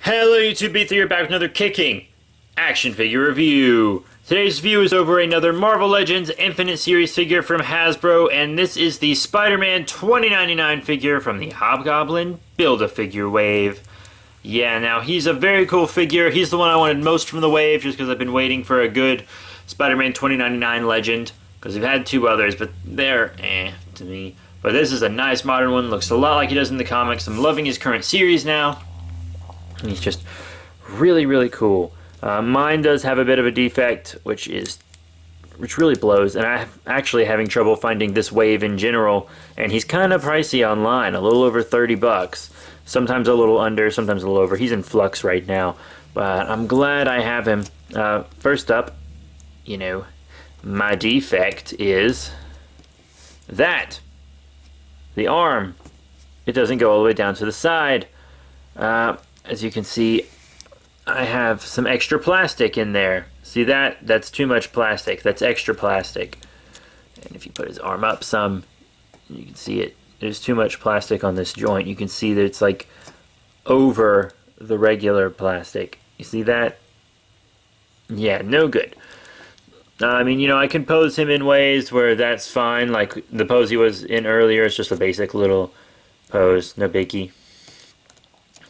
Hello YouTube, B3 here back with another kicking action figure review. Today's review is over another Marvel Legends Infinite Series figure from Hasbro, and this is the Spider-Man 2099 figure from the Hobgoblin Build-A-Figure wave. Yeah, now he's a very cool figure. He's the one I wanted most from the wave just because I've been waiting for a good Spider-Man 2099 Legend, because we've had two others, but they're to me. But this is a nice modern one, looks a lot like he does in the comics. I'm loving his current series now. He's just really, really cool. Mine does have a bit of a defect, which really blows, and I'm actually having trouble finding this wave in general, and he's kind of pricey online, a little over 30 bucks. Sometimes a little under, sometimes a little over. He's in flux right now, but I'm glad I have him. First up, my defect is that the arm, it doesn't go all the way down to the side. As you can see, I have some extra plastic in there. See that? That's too much plastic. That's extra plastic. And if you put his arm up some, you can see it. There's too much plastic on this joint. You can see that it's like over the regular plastic. You see that? Yeah, no good. I mean, I can pose him in ways where that's fine. Like the pose he was in earlier is just a basic little pose. No biggie.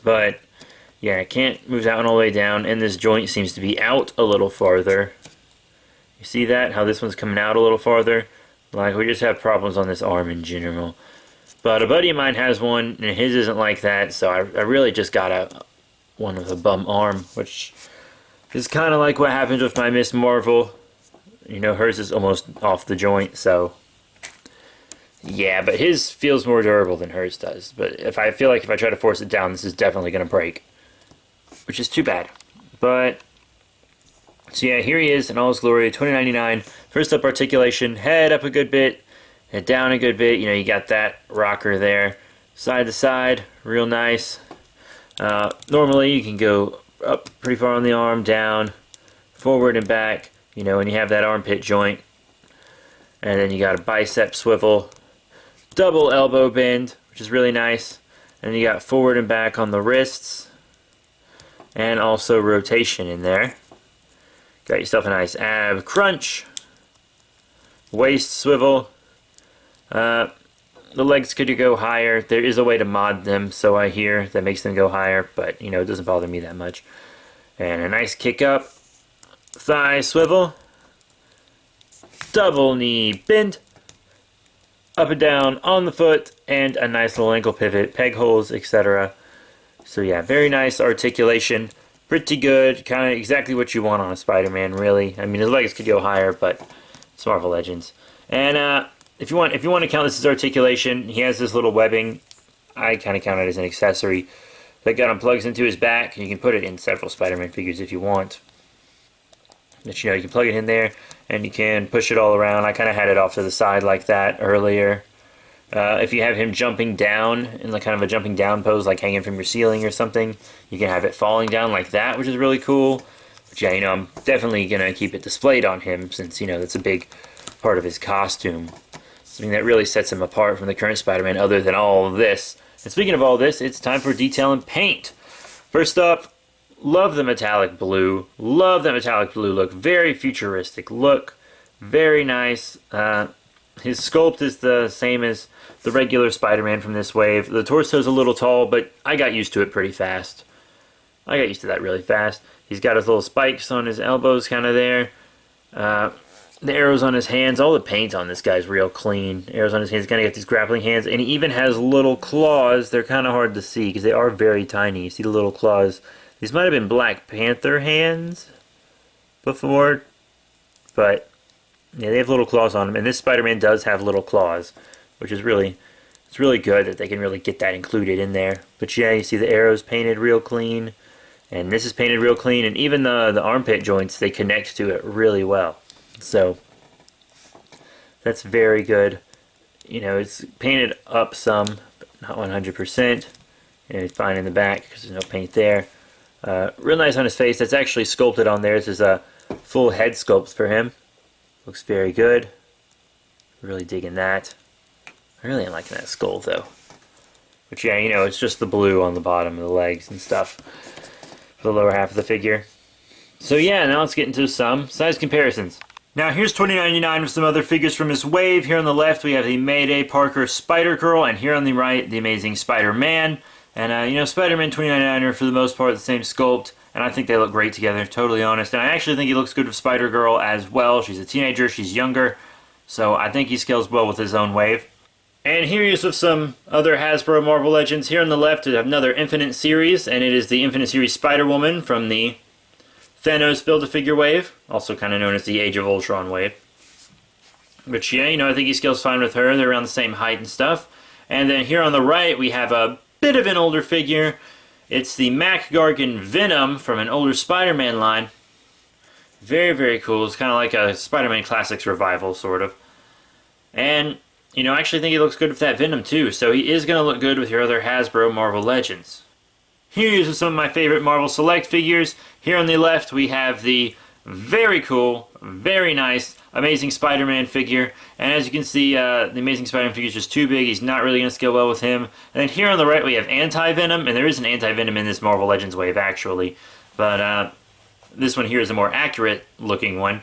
But yeah, I can't move that one all the way down, and this joint seems to be out a little farther. You see that? How this one's coming out a little farther? Like, we just have problems on this arm in general. But a buddy of mine has one, and his isn't like that, so I really just got one with a bum arm, which is kind of like what happens with my Miss Marvel. Hers is almost off the joint, so yeah, but his feels more durable than hers does. But I feel like if I try to force it down, this is definitely going to break, which is too bad. But so yeah, here he is in all his glory, 2099. First up, articulation, head up a good bit, head down a good bit. You got that rocker there, side to side, real nice. Normally you can go up pretty far on the arm, down, forward and back, and you have that armpit joint. And then you got a bicep swivel, double elbow bend, which is really nice. And you got forward and back on the wrists, and also rotation in there. Got yourself a nice ab crunch, waist swivel. The legs could go higher. There is a way to mod them, so I hear, that makes them go higher, but it doesn't bother me that much. And a nice kick up, thigh swivel, double knee bend, up and down on the foot, and a nice little ankle pivot, peg holes, etc. So yeah, very nice articulation, pretty good, kind of exactly what you want on a Spider-Man, really. I mean, his legs could go higher, but it's Marvel Legends. And if you want to count this as articulation, he has this little webbing. I kind of count it as an accessory that plugs into his back, and you can put it in several Spider-Man figures if you want. But you can plug it in there, and you can push it all around. I kind of had it off to the side like that earlier. If you have him jumping down in kind of a jumping down pose, like hanging from your ceiling or something, you can have it falling down like that, which is really cool. But yeah, I'm definitely going to keep it displayed on him, since, that's a big part of his costume. Something that really sets him apart from the current Spider-Man, other than all of this. And speaking of all this, it's time for detail and paint. First up, love the metallic blue. Love that metallic blue look. Very futuristic look. Very nice. His sculpt is the same as the regular Spider-Man from this wave. The torso's a little tall, but I got used to it pretty fast. I got used to that really fast. He's got his little spikes on his elbows kind of there. The arrows on his hands. All the paint on this guy's real clean. Arrows on his hands. He's kind of got these grappling hands. And he even has little claws. They're kind of hard to see because they are very tiny. You see the little claws. These might have been Black Panther hands before, but yeah, they have little claws on them. And this Spider-Man does have little claws, which is it's really good that they can really get that included in there. But yeah, you see the arrows painted real clean, and this is painted real clean, and even the armpit joints, they connect to it really well. So that's very good. It's painted up some, but not 100%. And it's fine in the back because there's no paint there. Real nice on his face. That's actually sculpted on there. This is a full head sculpt for him. Looks very good. Really digging that. I really am liking that skull though. But yeah, it's just the blue on the bottom of the legs and stuff. the lower half of the figure. So yeah, now let's get into some size comparisons. Now here's 2099 with some other figures from his wave. Here on the left we have the Mayday Parker Spider-Girl, and here on the right the Amazing Spider-Man. And you know, Spider-Man 2099 are for the most part the same sculpt, and I think they look great together, totally honest. And I actually think he looks good with Spider-Girl as well. She's a teenager, she's younger, so I think he scales well with his own wave. And here he is with some other Hasbro Marvel Legends. Here on the left we have another Infinite Series, and it is the Infinite Series Spider-Woman from the Thanos Build-A-Figure wave, also kind of known as the Age of Ultron wave. But yeah, you know, I think he scales fine with her. They're around the same height and stuff. And then here on the right, we have a bit of an older figure. It's the Hobgoblin Venom from an older Spider-Man line. Very, very cool. It's kind of like a Spider-Man Classics revival, sort of. And, you know, I actually think he looks good with that Venom, too. So he is going to look good with your other Hasbro Marvel Legends. Here are some of my favorite Marvel Select figures. Here on the left we have the very cool, very nice Amazing Spider-Man figure. And as you can see, the Amazing Spider-Man figure is just too big. He's not really going to scale well with him. And then here on the right we have Anti-Venom. And there is an Anti-Venom in this Marvel Legends wave, actually. But this one here is a more accurate looking one.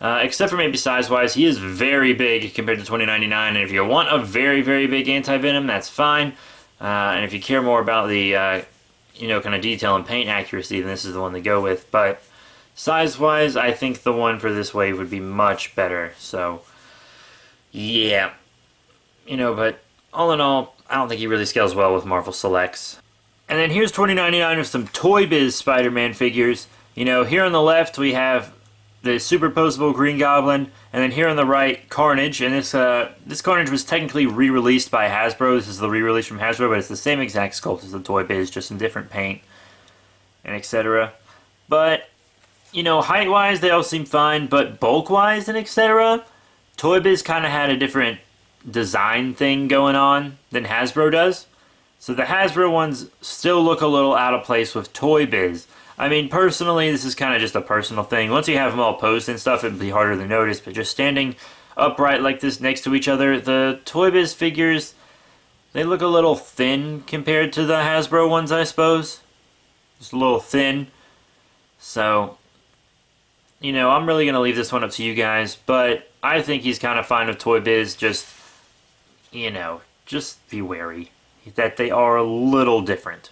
Except for maybe size-wise, he is very big compared to 2099. And if you want a very, very big Anti-Venom, that's fine. And if you care more about the you know, kind of detail and paint accuracy, then this is the one to go with. But size-wise, I think the one for this wave would be much better. So, yeah. You know, but all in all, I don't think he really scales well with Marvel Selects. And then here's 2099 with some Toy Biz Spider-Man figures. You know, here on the left we have the superposable Green Goblin, and then here on the right, Carnage. And this Carnage was technically re-released by Hasbro. This is the re-release from Hasbro, but it's the same exact sculpt as the Toy Biz, just in different paint, and etc. But, you know, height-wise, they all seem fine, but bulk-wise and etc., Toy Biz kind of had a different design thing going on than Hasbro does. So the Hasbro ones still look a little out of place with Toy Biz. I mean, personally, this is kind of just a personal thing. Once you have them all posed and stuff, it'd be harder to notice, but just standing upright like this next to each other, the Toy Biz figures, they look a little thin compared to the Hasbro ones, I suppose. Just a little thin. So, you know, I'm really going to leave this one up to you guys, but I think he's kind of fine with Toy Biz. Just, you know, just be wary that they are a little different.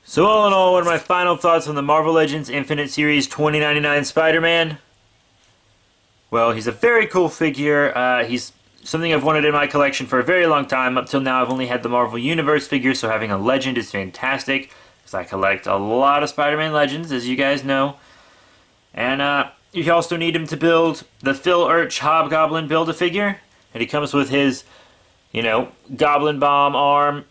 So all in all, what are my final thoughts on the Marvel Legends Infinite Series 2099 Spider-Man? Well, he's a very cool figure. He's something I've wanted in my collection for a very long time. Up till now, I've only had the Marvel Universe figures, so having a Legend is fantastic, because I collect a lot of Spider-Man Legends, as you guys know. And you also need him to build the Phil Urch Hobgoblin Build-A-Figure, and he comes with his, you know, Goblin Bomb arm,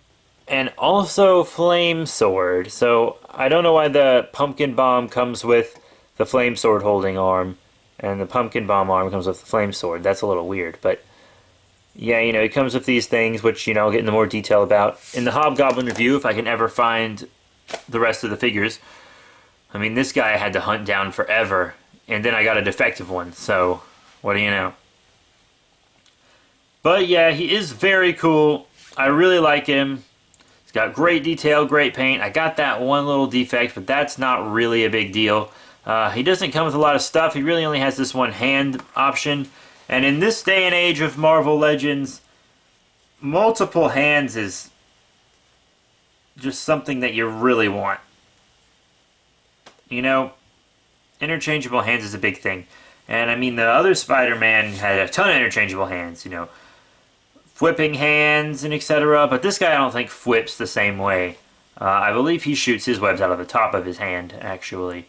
and also Flame Sword. So I don't know why the Pumpkin Bomb comes with the Flame Sword holding arm, and the Pumpkin Bomb arm comes with the Flame Sword. That's a little weird, but yeah, you know, it comes with these things, which, you know, I'll get into more detail about in the Hobgoblin review if I can ever find the rest of the figures. I mean, this guy I had to hunt down forever, and then I got a defective one, so what do you know? But yeah, he is very cool. I really like him. He's got great detail, great paint. I got that one little defect, but that's not really a big deal. He doesn't come with a lot of stuff. He really only has this one hand option. And in this day and age of Marvel Legends, multiple hands is just something that you really want. You know, interchangeable hands is a big thing. And I mean, the other Spider-Man had a ton of interchangeable hands, you know, flipping hands and etc. But this guy I don't think flips the same way. I believe he shoots his webs out of the top of his hand, actually.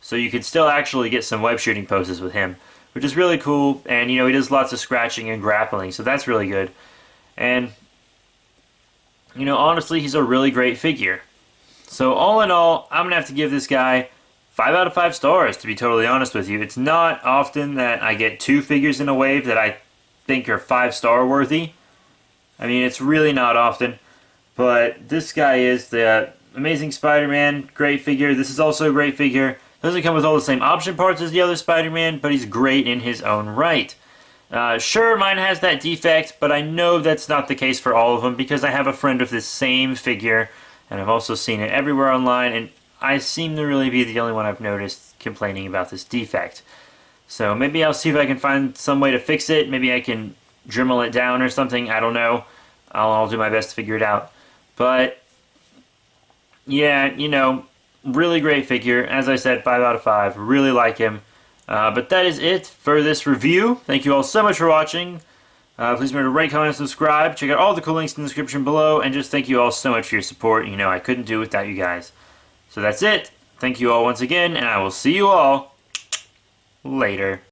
So you can still actually get some web shooting poses with him, which is really cool. And, you know, he does lots of scratching and grappling, so that's really good. And, you know, honestly, he's a really great figure. So all in all, I'm going to have to give this guy 5 out of 5 stars, to be totally honest with you. It's not often that I get 2 figures in a wave that I think are 5-star worthy. I mean, it's really not often. But this guy is the Amazing Spider-Man, great figure. This is also a great figure. Doesn't come with all the same option parts as the other Spider-Man, but he's great in his own right. Sure, mine has that defect, but I know that's not the case for all of them because I have a friend with this same figure, and I've also seen it everywhere online, and I seem to really be the only one I've noticed complaining about this defect. So maybe I'll see if I can find some way to fix it. Maybe I can Dremel it down or something. I don't know. I'll do my best to figure it out. But yeah, you know, really great figure. As I said, 5 out of 5. Really like him. But that is it for this review. Thank you all so much for watching. Please remember to rate, comment, and subscribe. Check out all the cool links in the description below. And just thank you all so much for your support. You know, I couldn't do it without you guys. So that's it. Thank you all once again, and I will see you all later.